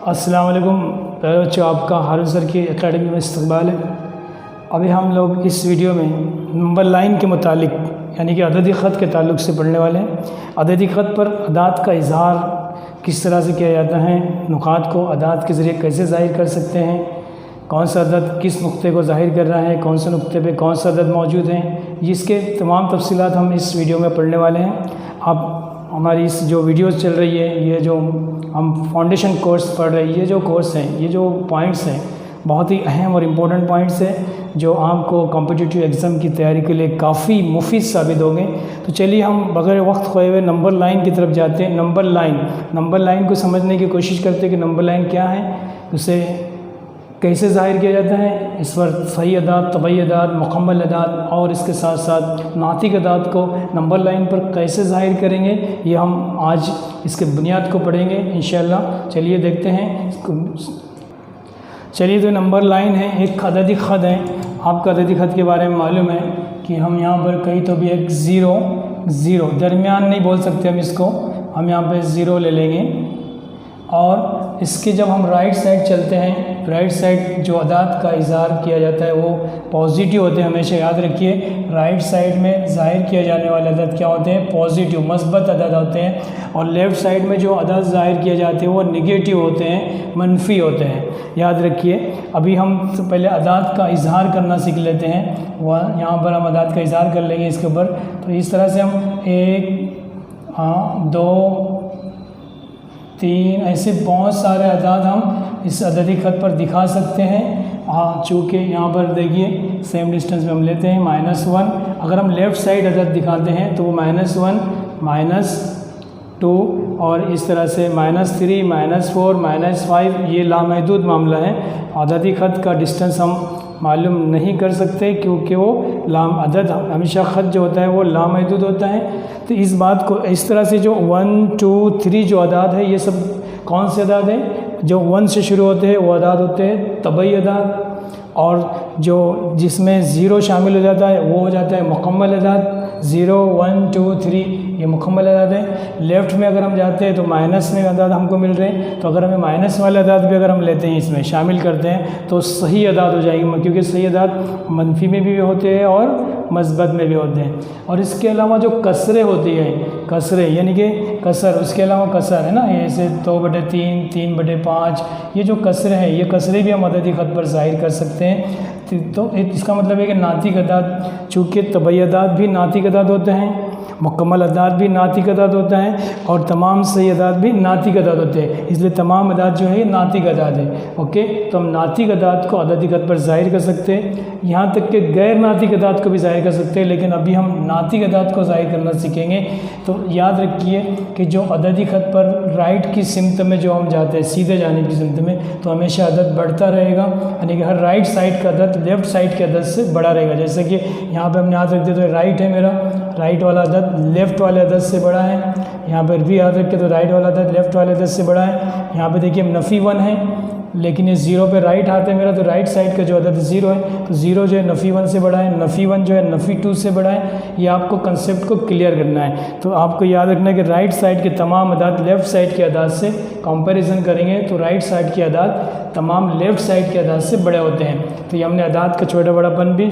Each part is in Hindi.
अस्सलाम वालेकुम प्यारे बच्चों, आपका हारिस सर की एकेडमी में इस्तकबाल है। अभी हम लोग इस वीडियो में नंबर लाइन के मुतालिक यानी कि अददी ख़त के ताल्लुक़ से पढ़ने वाले हैं। अददी ख़त पर अदात का इजहार किस तरह से किया जाता है, नुकात को अदात के ज़रिए कैसे ज़ाहिर कर सकते हैं, कौन सा अदद किस नुक्ते को ज़ाहिर कर रहा है, कौन से नुक्ते पे कौन सा अदद मौजूद हैं, इसके तमाम तफसीलात हम इस वीडियो में पढ़ने वाले हैं। आप हमारी इस जो वीडियोस चल रही है, ये जो हम फाउंडेशन कोर्स पढ़ रहे हैं, ये जो कोर्स हैं, ये जो पॉइंट्स हैं बहुत ही अहम और इम्पोर्टेंट पॉइंट्स हैं जो आपको कॉम्पिटिटिव एग्ज़ाम की तैयारी के लिए काफ़ी मुफीद साबित होंगे। तो चलिए हम बगैर वक्त खोए हुए नंबर लाइन की तरफ जाते हैं। नंबर लाइन को समझने की कोशिश करते हैं कि नंबर लाइन क्या है, उसे कैसे ज़ाहिर किया जाता है, इस पर सही अदाद, तबई अदाद, मुकम्मल अदाद और इसके साथ साथ नातिक अदाद को नंबर लाइन पर कैसे ज़ाहिर करेंगे, ये हम आज इसके बुनियाद को पढ़ेंगे इंशाअल्लाह। चलिए देखते हैं इसको। चलिए, तो नंबर लाइन है, एक अददी ख़त है। आपका अददी ख़त के बारे में मालूम है कि हम यहाँ पर कहीं तो भी एक ज़ीरो दरमियान नहीं बोल सकते, हम यहाँ पे ज़ीरो ले लेंगे। और इसके जब हम राइट साइड चलते हैं, राइट साइड जो अदाद का इज़हार किया जाता है वो पॉजिटिव होते हैं, हमेशा याद रखिए। राइट साइड में ज़ाहिर किए जाने वाले अदद क्या होते हैं, पॉजिटिव मस्बत अदद होते हैं। और लेफ़्ट साइड में जो अदद ज़ाहिर किए जाते हैं वो निगेटिव होते हैं, मनफी होते हैं, याद रखिए। अभी हम पहले अदाद का इज़हार करना सीख लेते हैं। वह यहाँ पर हम अदाद का इज़हार कर लेंगे इसके ऊपर। तो इस तरह से हम 1 2 3 ऐसे बहुत सारे अदाद हम इस अददी ख़त पर दिखा सकते हैं। चूँकि यहाँ पर देखिए सेम डिस्टेंस में हम लेते हैं -1। अगर हम लेफ़्ट साइड अदद दिखाते हैं तो वो -1 -2 और इस तरह से -3 -4 -5, ये लामहदूद मामला है। अददी ख़त का डिस्टेंस हम मालूम नहीं कर सकते क्योंकि वो अदद हमेशा ख़त जो होता है वो लामहदूद होता है। तो इस बात को इस तरह से जो 1 2 3 जो अदाद है, ये सब कौन से अदाद हैं, जो 1 से शुरू होते हैं वो अदाद होते हैं तबई अदाद, और जो जिसमें ज़ीरो शामिल हो जाता है वो हो जाता है मुकम्मल अदाद। 0 1 2 3 ये मुकम्मल अदाद है। लेफ़्ट में अगर हम जाते हैं तो माइनस में अदाद हमको मिल रहे हैं, तो अगर हमें माइनस वाले अदाद भी अगर हम लेते हैं, इसमें शामिल करते हैं तो सही अदाद हो जाएगी, क्योंकि सही अदाद मनफी में भी होते हैं और मस्बत में भी होते हैं। और इसके अलावा जो कसरे होती है, कसरे यानी कि कसर, उसके अलावा कसर है ना, जैसे 2/3 3/5, ये जो कसरे हैं, ये कसरे भी हम अददी ख़त पर ज़ाहिर कर सकते हैं। तो इसका मतलब है कि नातिक अदाद, चूँकि तबई अदाद भी नातिक अदाद होते हैं, मुकम्मल अदाद भी नातिक अदाद होता है और तमाम सही अदाद भी नातिक अदाद होते हैं, इसलिए तमाम अदाद जो है ये नातिक अदाद है। ओके, तो हम नातिक अदाद को अददी ख़त पर ज़ाहिर कर सकते हैं, यहाँ तक कि गैर नातिक अदाद को भी ज़ाहिर कर सकते हैं, लेकिन अभी हम नातिक अदाद को ज़ाहिर करना सीखेंगे। तो याद रखिए कि जो अददी ख़त पर राइट की सिमत में जो हम जाते हैं, सीधे जाने की सिमत में, तो हमेशा अदद बढ़ता रहेगा, यानी कि हर राइट साइड का अदद लेफ़्ट साइड के अदद से बड़ा रहेगा। जैसे कि यहाँ पर हमने याद रख दिया, तो राइट है मेरा, राइट वाला अदद लेफ़्ट वाले अदद से बड़ा है। यहाँ पर भी याद रखें तो राइट वाला अदद लेफ़्ट वाले अदद से बड़ा है। यहाँ पे देखिए नफ़ी 1 है, लेकिन ये 0 पे राइट हाथ है मेरा, तो राइट साइड का जो अदद 0 है, तो 0 जो है नफ़ी 1 से बड़ा है, नफ़ी 1 जो है नफ़ी 2 से बड़ा है। ये आपको कंसेप्ट को क्लियर करना है। तो आपको याद रखना है कि राइट साइड के तमाम अदाद लेफ़्ट साइड के अदाद से कंपैरिजन करेंगे तो राइट साइड के अदाद तमाम लेफ़्ट साइड के अदाद से बड़े होते हैं। तो ये हमने अदाद का छोटा बड़ापन भी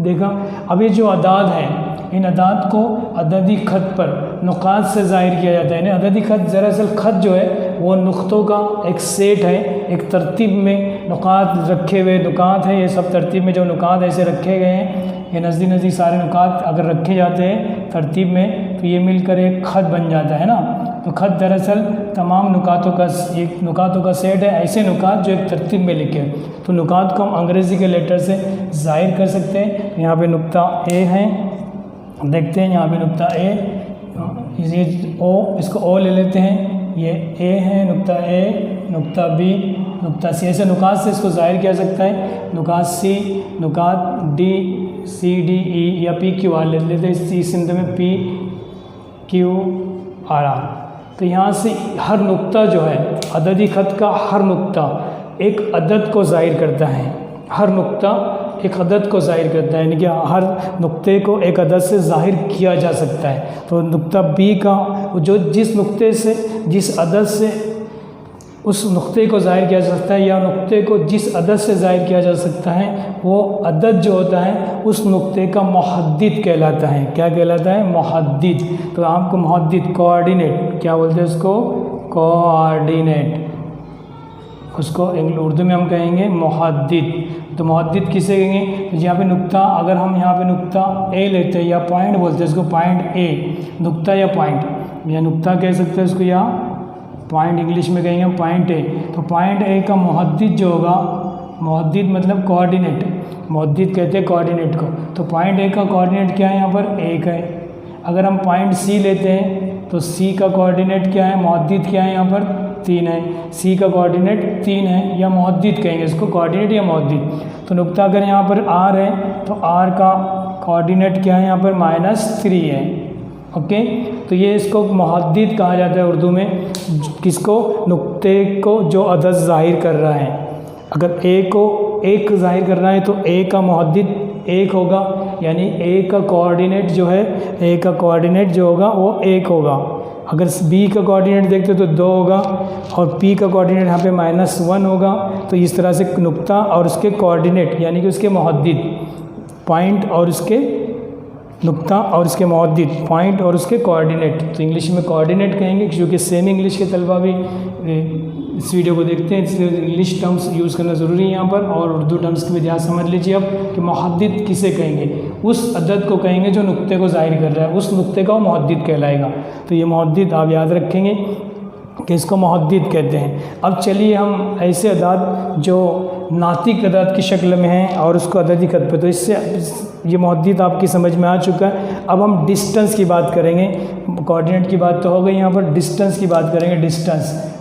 देखा। अब ये जो अदाद हैं, इन अदाद को अददी ख़त पर नुकात से ज़ाहिर किया जाता है। अददी ख़त दरअसल ख़त जो है वो नुक्तों का एक सेट है, एक तरतीब में नुकात रखे हुए नुकात हैं। ये सब तरतीब में जो नुकात ऐसे रखे गए हैं, ये नज़दीक सारे नुकात अगर रखे जाते हैं तरतीब में तो ये मिलकर एक ख़त बन जाता है ना। तो ख़त दरअसल तमाम नुकातों का सेट है, ऐसे नुकात जो एक तरतीब में लिखे। तो नुकात को हम अंग्रेज़ी के लेटर से ज़ाहिर कर सकते हैं। यहाँ पर नुक्ता ए है, देखते हैं यहाँ पे नुक्ता ए, ये ओ, इसको ओ ले लेते हैं, ये ए है, नुक्ता ए, नुक्ता बी, नुक्ता सी, ऐसे नुकात से इसको ज़ाहिर किया सकता है। नुकात सी, नुकात डी, सी डी ई या पी क्यू आर ले लेते हैं, इस सिंध में पी क्यू आर आर। तो यहाँ से हर नुक्ता जो है अददी ख़त का हर नुक्ता एक अदद को ज़ाहिर करता है, हर नुक्ता एक अदद को ज़ाहिर करता है, यानी कि हर नुक्ते को एक अदद से ज़ाहिर किया जा सकता है। तो नुक्ता बी का जो जिस नुक्ते से जिस अदद से उस नुक्ते को ज़ाहिर किया जा सकता है या नुक्ते को जिस अदद से ज़ाहिर किया जा सकता है वो अदद जो होता है उस नुक्ते का मुहद्दिद कहलाता है। क्या कहलाता है? मुहद्दिद। तो आपको मुहद्दिद कोऑर्डिनेट क्या बोलते हैं उसको? कोऑर्डिनेट। उसको उर्दू में हम कहेंगे मुहद्दिद। तो मुहद्दिद किसे कहेंगे? तो यहाँ पे नुक्ता, अगर हम यहाँ पे नुक्ता ए लेते हैं या पॉइंट बोलते हैं उसको, पॉइंट ए, नुक्ता या पॉइंट या नुक्ता कह सकते हैं उसको, या पॉइंट इंग्लिश में कहेंगे हम पॉइंट ए। तो पॉइंट ए का मुहद्दिद जो होगा, मुहद्दिद मतलब कोऑर्डिनेट, मुहद्दिद कहते हैं कोऑर्डिनेट को। तो पॉइंट ए का कोऑर्डिनेट क्या है? यहाँ पर 1 है। अगर हम पॉइंट सी लेते हैं तो सी का कोऑर्डिनेट क्या है? मुहद्दिद क्या है? यहाँ पर 3 है। सी का कोऑर्डिनेट 3 है, या मुहद्दिद कहेंगे इसको, कोऑर्डिनेट या मुहद्दिद। तो नुक्ता अगर यहाँ पर आर है तो आर का कोऑर्डिनेट क्या है? यहाँ पर -3 है। ओके, तो ये इसको मुहद्दिद कहा जाता है उर्दू में। किसको? नुक्ते को जो अदद ज़ाहिर कर रहा है। अगर ए को 1 ज़ाहिर करना है तो ए का मुहद्दिद 1 होगा, यानी ए का कोऑर्डिनेट जो है, ए का कोऑर्डिनेट जो होगा वो 1 होगा। अगर बी का कोऑर्डिनेट देखते तो 2 होगा, और पी का कोऑर्डिनेट यहाँ पे -1 होगा। तो इस तरह से नुक्ता और उसके कोऑर्डिनेट यानी कि उसके मुहद्दिद, पॉइंट और उसके नुक्ता और उसके मुहद्दिद, पॉइंट और उसके कोऑर्डिनेट, तो इंग्लिश में कोऑर्डिनेट कहेंगे, क्योंकि सेमी इंग्लिश के तलबा भी इस वीडियो को देखते हैं, इसलिए इंग्लिश टर्म्स यूज़ करना ज़रूरी है यहाँ पर। और उर्दू टर्म्स की भी ध्यान समझ लीजिए अब कि मुहद्दिद किसे कहेंगे? उस अदद को कहेंगे जो नुक्ते को ज़ाहिर कर रहा है, उस नुक्ते का वो मुहद्दिद कहलाएगा। तो ये मुहद्दिद आप याद रखेंगे कि इसको मुहद्दिद कहते हैं। अब चलिए हम ऐसे अदाद जो नातिक अदाद की शक्ल में हैं और उसको अददी खत पे, तो इससे ये मुहद्दिद आपकी समझ में आ चुका है। अब हम डिस्टेंस की बात करेंगे। कोऑर्डिनेट की बात तो हो गई, यहाँ पर डिस्टेंस की बात करेंगे।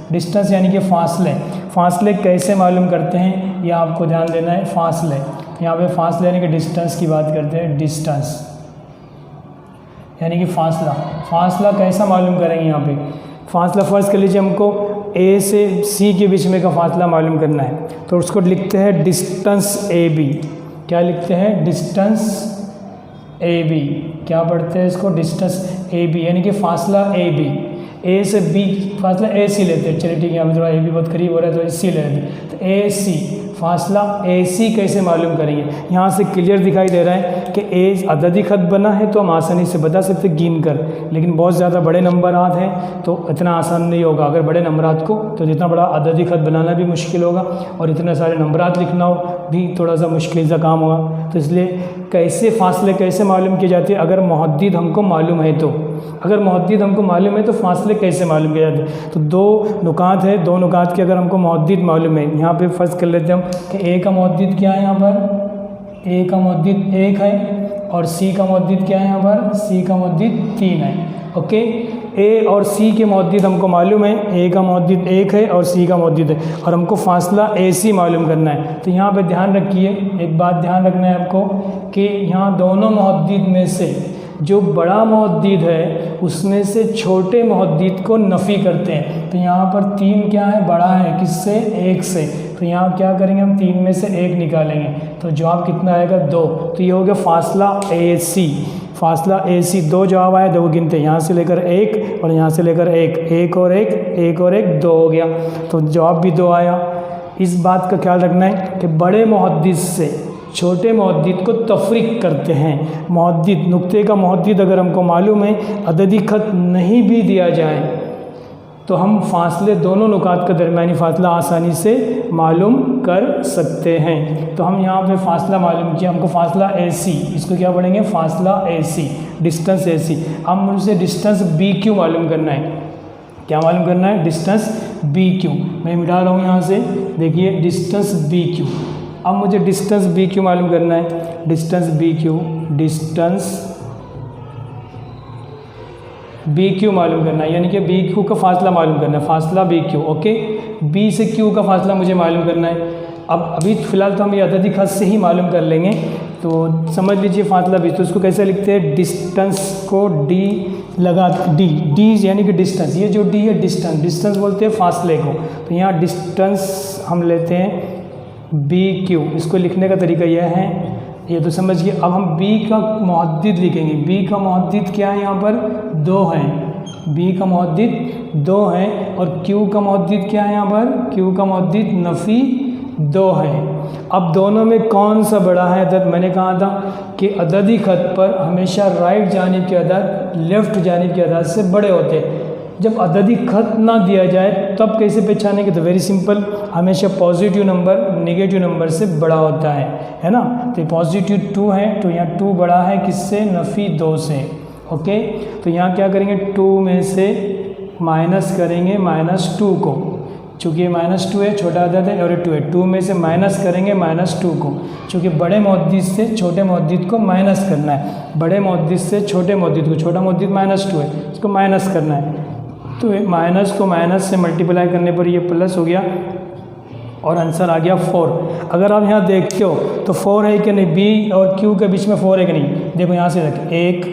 डिस्टेंस यानी कि फासले। फासले कैसे मालूम करते हैं ये आपको ध्यान देना है। फासले, यहाँ पे फासले यानी कि डिस्टेंस की बात करते हैं। डिस्टेंस यानी कि फासला कैसा मालूम करेंगे? यहाँ पे फासला फ़र्ज़ कर लीजिए हमको ए से सी के बीच में का फासला मालूम करना है, तो उसको लिखते हैं डिस्टेंस ए बी। क्या लिखते हैं? Distance A B. क्या पढ़ते हैं इसको? डिस्टेंस ए बी, यानी कि फासला ए बी। ए से बी फासला ए सी लेते हैं। चलिए ठीक है, यहाँ पर थोड़ा ए बी बहुत करीब हो रहा है तो ए सी ले लेते हैं। तो ए सी, फासला ए सी कैसे मालूम करेंगे? यहाँ से क्लियर दिखाई दे रहा है कि ए अददी ख़त बना है तो हम आसानी से बता सकते गिन कर, लेकिन बहुत ज़्यादा बड़े नंबरात हैं तो इतना आसान नहीं होगा। अगर बड़े नंबरात को तो जितना बड़ा अददी ख़त बनाना भी मुश्किल होगा, और इतने सारे नंबरात लिखना हो भी थोड़ा सा मुश्किल सा काम होगा। तो इसलिए कैसे फासले कैसे मालूम किए जाते हैं? अगर मुहद्दिद हमको मालूम है तो, अगर मुहद्दिद हमको मालूम है तो फासले कैसे मालूम किए जाते हैं? तो 2 नुकात है, 2 नुकात के अगर हमको मुहद्दिद मालूम है, यहाँ पे फ़र्ज़ कर लेते हैं हम कि ए का मुहद्दिद क्या है? यहाँ पर ए का मुहद्दिद 1 है, और सी का मुहद्दिद क्या है? यहाँ पर सी का मुहद्दिद 3 है। ओके, ए और सी के मुहद्दिद हमको मालूम है, ए का मुहद्दिद 1 है और सी का मुहद्दिद है, और हमको फासला ए सी मालूम करना है। तो यहाँ पे ध्यान रखिए, एक बात ध्यान रखना है आपको कि यहाँ दोनों मुहद्दिद में से जो बड़ा मुहद्दिद है उसमें से छोटे मुहद्दिद को नफ़ी करते हैं। तो यहाँ पर 3 क्या है? बड़ा है, किससे? 1 से। तो यहाँ क्या करेंगे हम? 3 में से 1 निकालेंगे, तो जवाब कितना आएगा? 2। तो ये हो गया फासला ए सी। फासला ए सी 2 जवाब आया, 2 गिनते, यहाँ से लेकर 1 और यहाँ से लेकर 1, 1 और 1, 1 और 1, 2 हो गया। तो जवाब भी 2 आया। इस बात का ख्याल रखना है कि बड़े मुहद्दिद से छोटे मुहद्दिद को तफरीक करते हैं। मुहद्दिद, नुक्ते का मुहद्दिद अगर हमको मालूम है, अददी ख़त नहीं भी दिया जाए तो हम फासले, दोनों नुकात का दरमियानी फासला आसानी से मालूम कर सकते हैं। तो हम यहाँ पे फासला मालूम किया, हमको फासला ए सी, इसको क्या पढ़ेंगे? फासला ए सी, डिस्टेंस ए सी। अब मुझसे डिस्टेंस बी क्यू मालूम करना है। क्या मालूम करना है? Distance B Q. मैं मिटा रहा हूँ यहाँ से, देखिए डिस्टेंस बी क्यू। अब मुझे डिस्टेंस बी क्यू मालूम करना है। Distance B Q, distance B Q मालूम करना है, यानी कि बी क्यू का फासला मालूम करना है। फासला बी क्यू। ओके, बी से क्यू का फासला मुझे मालूम करना है। अब अभी फ़िलहाल तो हम ये अददी ख़त से ही मालूम कर लेंगे, तो समझ लीजिए फासला बी। तो इसको कैसे लिखते हैं? डिस्टेंस को डी लगा, डी यानी कि डिस्टेंस, ये जो डी है डिस्टेंस बोलते हैं फासले को। तो यहाँ डिस्टेंस हम लेते हैं बी क्यू। इसको लिखने का तरीका यह है, ये तो समझ गए। अब हम बी का मुहद्दिद लिखेंगे। बी का मुहद्दिद क्या है? यहाँ पर 2 है। बी का मुहद्दिद 2 है और Q का मौद्दिद क्या है यहाँ पर, Q का मौद्दिद नफ़ी 2 है। अब दोनों में कौन सा बड़ा है अदद? मैंने कहा था कि अददी ख़त पर हमेशा राइट जानिब के अदद लेफ़्ट जानिब के अदद से बड़े होते हैं। जब अददी ख़त ना दिया जाए तब कैसे पहचानेंगे? तो वेरी सिंपल, हमेशा पॉजिटिव नंबर नेगेटिव नंबर से बड़ा होता है ना। तो पॉजिटिव 2 है तो यहाँ 2 बड़ा है किससे? नफ़ी 2 से। ओके, तो यहाँ क्या करेंगे, 2 में से माइनस करेंगे -2 को, चूँकि ये -2 है, छोटा अदद है और ये 2 है, 2 में से माइनस करेंगे -2 को, चूँकि बड़े मौद्दिद से छोटे मौद्दिद को माइनस करना है, बड़े मौद्दिद से छोटे मौद्दिद को, छोटा मौद्दिद -2 है उसको माइनस करना है। तो माइनस को माइनस से मल्टीप्लाई करने पर ये प्लस हो गया और आंसर आ गया 4। अगर आप यहाँ देखते हो तो 4 है कि नहीं, बी और क्यू के बीच में 4 है कि नहीं? देखो यहाँ से देख, 1,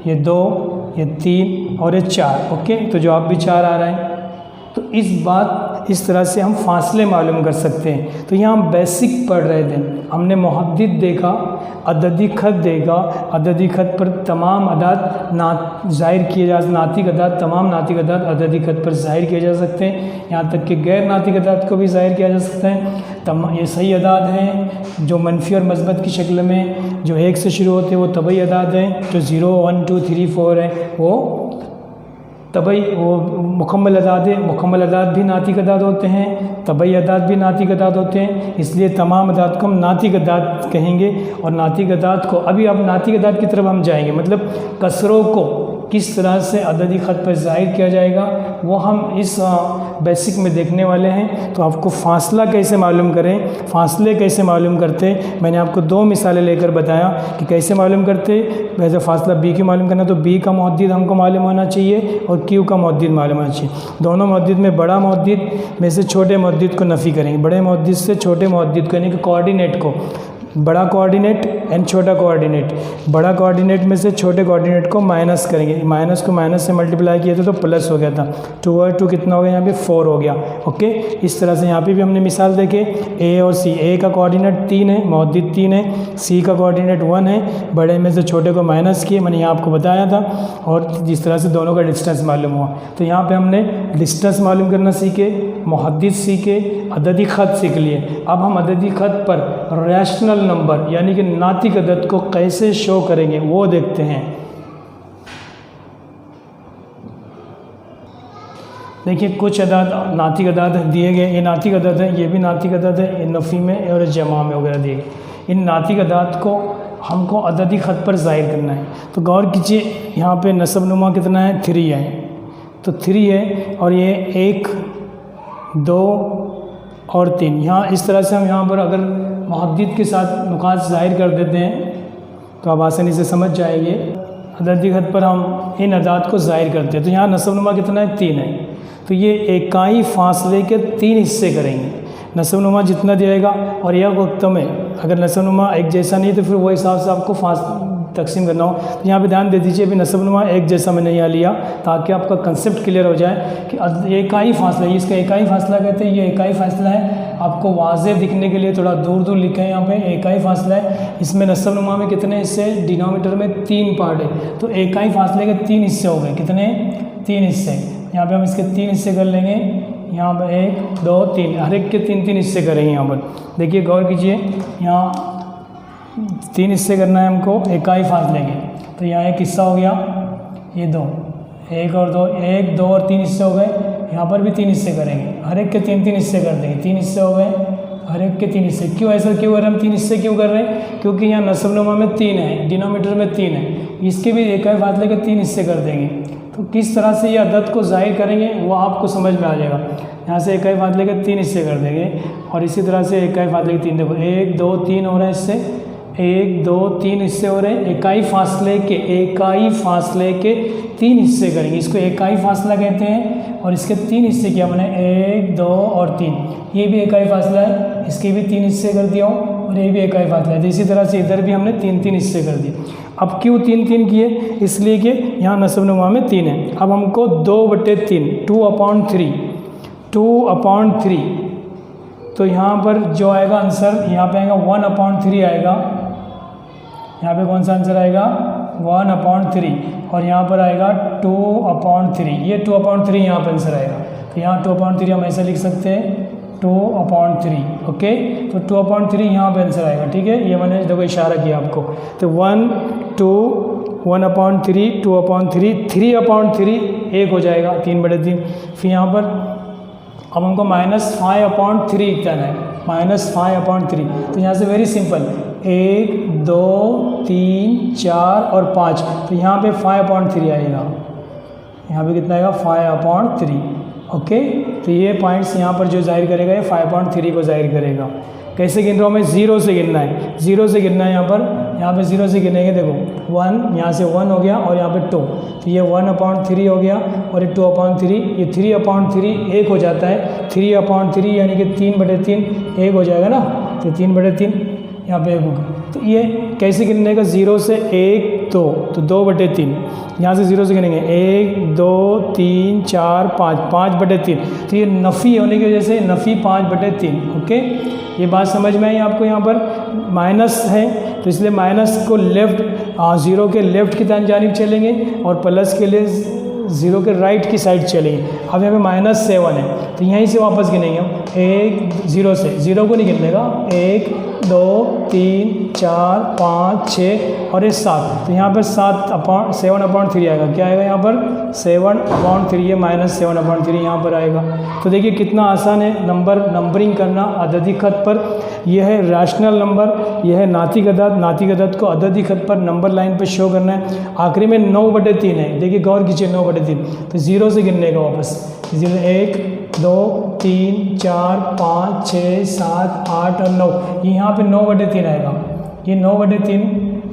ये 2, ये 3 और ये 4। ओके, तो जवाब भी 4 आ रहा है। तो इस तरह से हम फासले मालूम कर सकते हैं। तो यहाँ हम बेसिक पढ़ रहे थे, हमने मुहद्दिद देखा, अददी ख़त देखा, अददी ख़त पर तमाम अदाद ज़ाहिर किए जा, नातिक अदाद, तमाम नातिक अदाद अददी ख़त पर ज़ाहिर किए जा सकते हैं, यहाँ तक कि गैर नातिक अदाद को भी ज़ाहिर किया जा सकता है। ये सही अदाद हैं जो मनफी और मस्बत की शक्ल में जो 1 से शुरू होते हैं वो तबई अदाद हैं, जो 0, 1, 2, 3, 4 है वो तबई, वो मुकम्मल अदाद है। मुकम्मल अदाद भी नातिक अदाद होते हैं, तबई अदाद भी नातिक अदाद होते हैं, इसलिए तमाम अदाद को हम नातिक अदाद कहेंगे। और नातिक अदाद को अभी अब नातिक अदाद की तरफ हम जाएंगे, मतलब कसरों को किस तरह से अददी ख़त पर ज़ाहिर किया जाएगा वो हम इस बेसिक में देखने वाले हैं। तो आपको फ़ासला कैसे मालूम करें, फ़ासले कैसे मालूम करते, मैंने आपको 2 मिसालें लेकर बताया कि कैसे मालूम करते। वैसे फ़ासला बी की मालूम करना तो बी का मौद्दिद हमको मालूम होना चाहिए और क्यू का मौद्दिद मालूम होना चाहिए। दोनों मौद्दिद में बड़ा मौद्दिद में से छोटे मौद्दिद को नफ़ी करेंगे, बड़े मौद्दिद से छोटे मौद्दिद को, यानी कि कोऑर्डिनेट को, बड़ा कोऑर्डिनेट एंड छोटा कोऑर्डिनेट, बड़ा कोऑर्डिनेट में से छोटे कोऑर्डिनेट को माइनस करेंगे, माइनस को माइनस से मल्टीप्लाई किया था तो प्लस हो गया था, 2 और 2 कितना हो गया यहाँ पे 4 हो गया। ओके, इस तरह से यहाँ पे भी हमने मिसाल देखे, ए और सी, ए का कोऑर्डिनेट 3 है, मौद्दिद 3 है, सी का कोऑर्डिनेट 1 है, बड़े में से छोटे को माइनस किए, मैंने यहाँ आपको बताया था, और जिस तरह से दोनों का डिस्टेंस मालूम हुआ। तो यहाँ पर हमने डिस्टेंस मालूम करना सीखे, मुहद्दिद सीखे, अददी ख़त सीख लिए। अब हम अददी ख़त पर रैशनल नंबर यानी कि नातिक अदद को कैसे शो करेंगे वो देखते हैं। देखिए कुछ अदाद नातिक अदाद दिए गए, ये नातिक अदाद है, ये भी नातिक अदाद है, ये नफ़ी में और जमा में वगैरह दिए गए। इन नातिक अदाद को हमको अददी ख़त पर ज़ाहिर करना है। तो गौर कीजिए, यहाँ पे नस्ब नुमा कितना है, 3 है, तो 3 है और ये 1, 2 और 3। यहाँ इस तरह से हम यहाँ पर अगर मुहद्दिद के साथ नुकात ज़ाहिर कर देते हैं तो आप आसानी से समझ जाएंगे। अददी ख़त पर हम इन अदाद को ज़ाहिर करते हैं। तो यहाँ नस्ब नुमा कितना है, 3 है, तो ये इकाई फासले के 3 हिस्से करेंगे। नस्ब नुमा जितना दिएगा और यह वक्त में अगर नस्ब नुमा एक जैसा नहीं तो फिर वो हिसाब से आपको तकसीम करना हो। तो यहाँ पे ध्यान दे दीजिए, अभी नस्ब नुमा एक जैसा मैंने यहाँ लिया ताकि आपका कंसेप्ट क्लियर हो जाए कि इकाई फासला, इसका इकाई फासला कहते हैं, ये इकाई फासला है। आपको वाज़े दिखने के लिए थोड़ा दूर दूर लिखा है, यहाँ पे इकाई फासला है। इसमें नस्ब नुमा में कितने हिस्से, डिनोमीटर में 3 पार्ट है, तो इकाई फासले के 3 हिस्से हो गए। कितने, 3 हिस्से। यहाँ पे हम इसके 3 हिस्से कर लेंगे, यहाँ पर 1, 2, 3, हर एक के 3-3 हिस्से करेंगे। यहाँ पर देखिए, गौर कीजिए, यहाँ 3 हिस्से करना है हमको इकाई फासले के। तो यहाँ एक हिस्सा हो गया, ये 2, 1 और 2, 1, 2 और 3 हिस्से हो गए। यहाँ पर भी 3 हिस्से करेंगे, हर एक के 3-3 हिस्से कर देंगे। 3 हिस्से हो गए, हर एक के 3 हिस्से। क्यों ऐसा क्यों कर रहे हैं, हम 3 हिस्से क्यों कर रहे हैं, क्योंकि यहाँ नस्ब नुमा में 3 है, डिनोमीटर में 3 है, इसके भी इकाई फासले के 3 हिस्से कर देंगे। तो किस तरह से ये अदद को ज़ाहिर करेंगे वो आपको समझ में आ जाएगा। यहाँ से इकाई फासले के 3 हिस्से कर देंगे और इसी तरह से इकाई फासले के 3, देखो 1, 2, 3 हो रहा है, इससे 1, 2, 3 हिस्से हो रहे हैं। इकाई फासले के 3 हिस्से करेंगे, इसको इकाई फासला कहते हैं। और इसके 3 हिस्से किया मैंने, 1, 2 और 3, ये भी इकाई फासला है, इसके भी 3 हिस्से कर दिया और ये भी इकाई फासला है। तो इसी तरह से इधर भी हमने 3-3 हिस्से कर दिए। अब क्यों 3-3 किए, इसलिए कि यहाँ नस्ब नुमा में 3 है। अब हमको 2/3, 2/3, तो यहाँ पर जो आएगा आंसर, यहाँ पे आएगा 1/3 आएगा। यहाँ पे कौन सा आंसर आएगा, 1/3 और यहाँ पर आएगा 2/3, ये 2/3 यहाँ पर आंसर आएगा। तो यहाँ 2/3 हम ऐसे लिख सकते हैं 2/3, ओके। तो 2/3 यहाँ पे आंसर आएगा, ठीक है। ये मैंने देखो इशारा किया आपको। तो 1, 2, 1/3, 2/3, 3/3 1 हो जाएगा 3/3। फिर यहाँ पर अब हमको -5/3 लिखना है, -5/3। तो यहाँ से वेरी सिंपल 1, 2, 3, 4 और 5, तो यहाँ पे 5/3 आएगा। यहाँ पे कितना आएगा 5/3, ओके। तो ये पॉइंट्स यहाँ पर जो जाहिर करेगा ये 5/3 को जाहिर करेगा। कैसे गिन रहा हूँ मैं, 0 से गिनना है, 0 से गिनना है। यहाँ पे 0 से गिनेंगे, देखो 1, यहाँ से 1 हो गया और यहाँ पे 2, तो ये 1/3 हो गया और ये 2/3, ये 3/3 1 हो जाता है। 3/3 यानी कि 3/3 1 हो जाएगा ना, तो 3/3 यहाँ पे 1 होगा। तो ये कैसे गिनने का, 0 से 1, 2, तो 2/3, यहाँ से 0 से गिनेंगे 1, 2, 3, 4, 5, 5/3। तो ये नफ़ी होने की वजह से नफ़ी 5/3, ओके। ये बात समझ में आई आपको। यहाँ पर माइनस है तो इसलिए माइनस को लेफ्ट 0 के लेफ्ट की जानिब चलेंगे और प्लस के लिए 0 के राइट की साइड चलेंगे। अब यहाँ पे -7 है तो यहीं से वापस गिनेंगे हम 1, 0 से, 0 को नहीं गिनने का, 1, 2, 3, 4, 5, 6 और ये 7। तो यहाँ पर 7/3 आएगा। क्या आएगा यहाँ पर 7/3, ये -7/3 यहाँ पर आएगा। तो देखिए कितना आसान है नंबरिंग करना अददी खत पर। यह है रैशनल नंबर, यह है नातिक अदद। नातिक अदद को अददी खत पर नंबर लाइन पर शो करना है। आखिरी में 9/3 है, देखिए गौर कीजिए 9/3। तो 0 से गिनने का वापस 1, 2, 3, 4, 5, 6, 7, 8 और 9, यहाँ पे 9/3 आएगा। ये 9/3,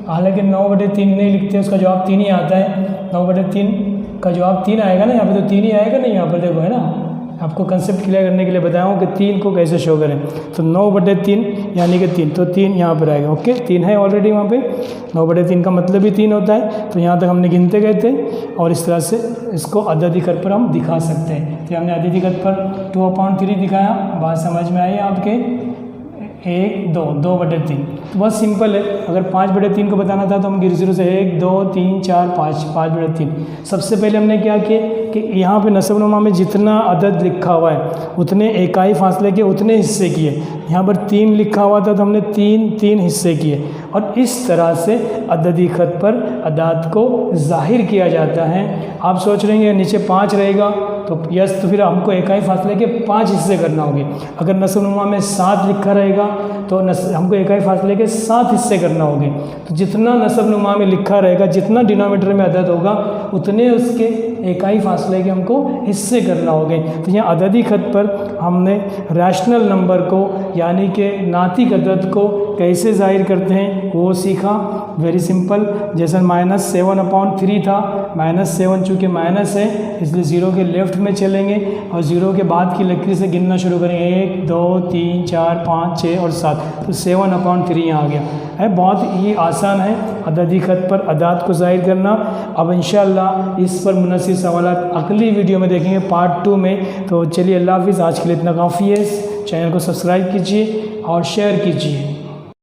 हालांकि 9/3 नहीं लिखते, उसका जवाब 3 ही आता है। 9/3 का जवाब 3 आएगा ना, यहाँ पे तो 3 ही आएगा ना, यहाँ पर देखो है ना। आपको कंसेप्ट क्लियर करने के लिए बताया हूँ कि 3 को कैसे शो करें। तो 9/3 यानी कि 3, तो 3 यहाँ पर आएगा, ओके। 3 है ऑलरेडी वहाँ पे, 9/3 का मतलब ही 3 होता है। तो यहाँ तक हमने गिनते गए थे और इस तरह से इसको अददी खत पर हम दिखा सकते हैं। तो हमने अददी खत पर 2/3 दिखाया, बात समझ में आई आपके। 1, 2, 2/3, तो बहुत सिंपल है। अगर 5/3 को बताना था तो हम 0 से 1, 2, 3, 4, 5, 5/3। सबसे पहले हमने क्या किया कि यहाँ पे नस्ब-नुमा में जितना अदद लिखा हुआ है उतने इकाई फासले के उतने हिस्से किए। यहाँ पर 3 लिखा हुआ था तो हमने 3 हिस्से किए और इस तरह से अददी खत पर अदाद को जाहिर किया जाता है। आप सोच रहे हैं नीचे 5 रहेगा तो यस, तो फिर हमको इकाई फासले के 5 हिस्से करना होंगे। अगर नस्ब-नुमा में 7 लिखा रहेगा तो हमको इकाई फासले के 7 हिस्से करना होंगे। तो जितना नस्ब-नुमा में लिखा रहेगा, जितना डिनोमिनेटर में अदद होगा उतने उसके इकाई फासले के हमको हिस्से करना होंगे। तो यहाँ अददी खत पर हमने रैशनल नंबर को यानी कि नातिक अदद को कैसे जाहिर करते हैं वो सीखा। वेरी सिंपल, जैसे -7/3 था, -7 चूँकि माइनस है इसलिए 0 के लेफ्ट में चलेंगे और 0 के बाद की लकीर से गिनना शुरू करेंगे 1, 2, 3, 4, 5, 6 और 7। तो 7/3 यहाँ आ गया है। बहुत ही आसान है अददी खत पर अदाद को जाहिर करना। अब इंशाअल्लाह इस पर मुनस्सिर सवालात अगली वीडियो में देखेंगे पार्ट 2 में। तो चलिए अल्लाह हाफिज़, आज के लिए इतना काफ़ी है। चैनल को सब्सक्राइब कीजिए और शेयर कीजिए।